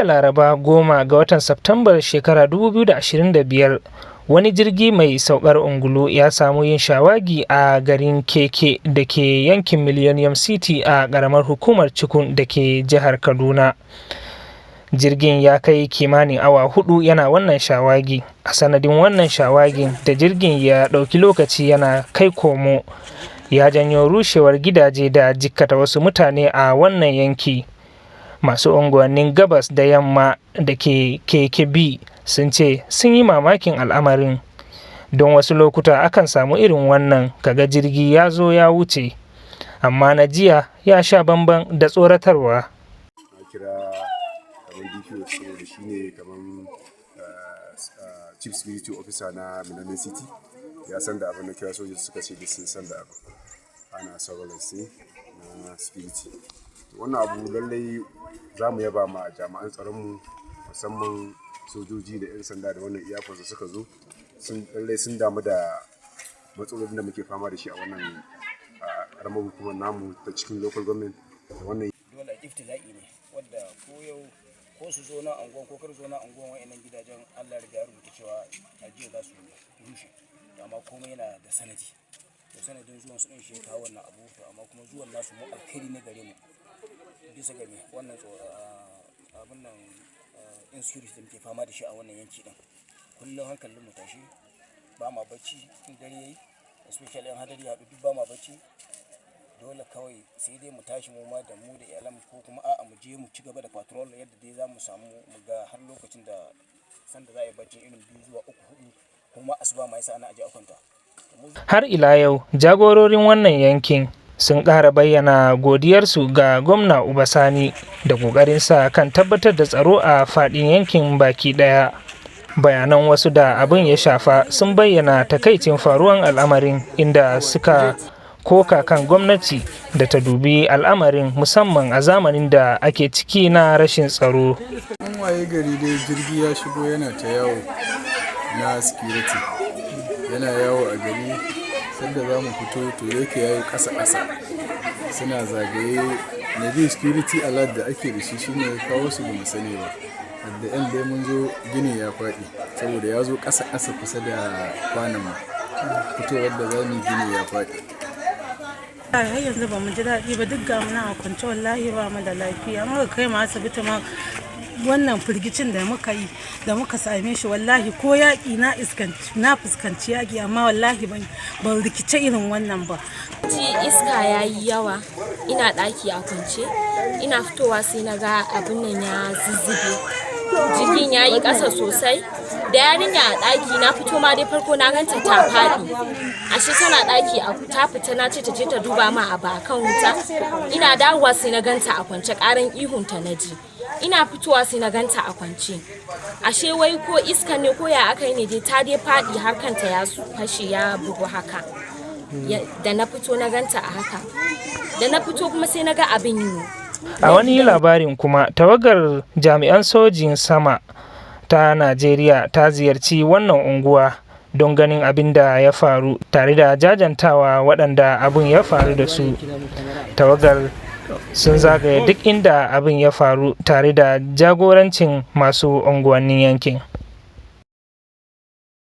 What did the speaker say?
jiya Laraba 10 ga watan Satumbar shekara 2025, wani jirgi mai saukar ungulu ya samu yin shawagi a garin Keke da ke yankin Millennium City a ƙaramar hukumar Cikun da ke jihar Kaduna. Jirgin ya kai kimanin awa 4 yana wannan shawagi. A sanadin wannan shawagin da jirgin ya ɗauki lokaci yana kai komo, ya janyo rushewar gidaje da jikkata wasu mutane a wannan yanki. Masu unguwannin gabas da yamma da ke Keke sun ce sun yi mamakin al'amarin, don wasu lokuta akan samu irin wannan kaga jirgi ya zo ya wuce, amma na jiya ya sha bamban da tsoratarwa. Kira kamar DPO saboda shi ne kamar Chief Security Officer na Millennium City, ya san da abin da kira sojoji suka ce da sun san da abu ana surveillance na security. Wannan abu lallai za mu yaba ma jami'an tsaronmu, musamman sojoji da 'yan sanda da wannan iyakonsa suka zo, lallai sun damu da matsalolin da muke fama da shi a wannan karamar hukumar namu ta cikin local government. Wannan dole iftila'i ne wanda ko su zo na angon ko kar zo na angon wa'annan gidajen Allah ya rubuta cewa ajiya za su rushe, amma komai yana da sanadi. To sanadin zuwan su din shi kawo wannan abu, amma kuma zuwan nasu mu alkhairi ne gare mu bisa ga wannan abin nan insecurity da muke fama da shi a wannan yanki din. Kullum hankalin mu tashi, ba ma bacci in dare yayi, especially in hadari ya duk ba ma bacci. Dole kawai sai dai mu tashi mu ma da mu da iyalan ko kuma a'a mu je mu ci gaba da patrol yadda dai za mu samu mu ga har lokacin da sanda za a yi bacci irin 2 zuwa 3 4 kuma asuba ma yasa ana aje a kwanta. Har ila yau jagororin wannan yankin sun ƙara bayyana godiyarsu ga gwamna Uba Sani da ƙoƙarinsa kan tabbatar da tsaro a faɗin yankin baki ɗaya. Bayanan wasu da abin ya shafa sun bayyana takaicin faruwan al'amarin, inda suka koka kan gwamnati da ta dubi al'amarin musamman a zamanin da ake ciki na rashin tsaro. An waye gari dai jirgi ya shigo yana ta yawo na security, yana yawo a gari. Sanda za mu fito to yake yayi ƙasa-ƙasa suna zagaye. na biyu security alert da ake da shi shine ya kawo su ba mu sani ba. Da yan dai mun zo gini ya faɗi saboda ya zo ƙasa-ƙasa kusa da kwanan fitowar da za mu gini ya faɗi. Har yanzu ba mu ji daɗi ba, duk ga muna a kwance wallahi ba mu da lafiya. Muka kai mu asibiti ma wannan firgicin da muka yi da muka same shi wallahi ko yaƙi na fuskanci yaƙi, amma wallahi ban rikice irin wannan ba. Iska ya yi yawa, ina ɗaki a kwance, ina fitowa sai na ga abin nan ya zizzige, jirgin ya yi ƙasa sosai. Da yarinya a ɗaki na fito ma dai farko na ganta ta faɗi, ashe tana ɗaki ta fita, na ce ta je ta duba ma a kan wuta. Ina dawowa sai na ganta a kwance, ƙaran ihunta na ji. Ina fitowa sai na ganta a kwance, ashe wai ko iska ne ko ya aka yi ne dai ta dai faɗi har kanta ya fashe ya bugu haka. Da na fito na ganta a haka, da na fito kuma sai na ga abin yi. A wani labarin kuma, tawagar jami'an sojin sama ta Najeriya ta ziyarci wannan unguwa don ganin abin da ya faru, tare da jajantawa waɗanda abin ya faru da su. Tawagar sun zagaye duk inda abin ya faru tare da jagorancin masu unguwannin yankin.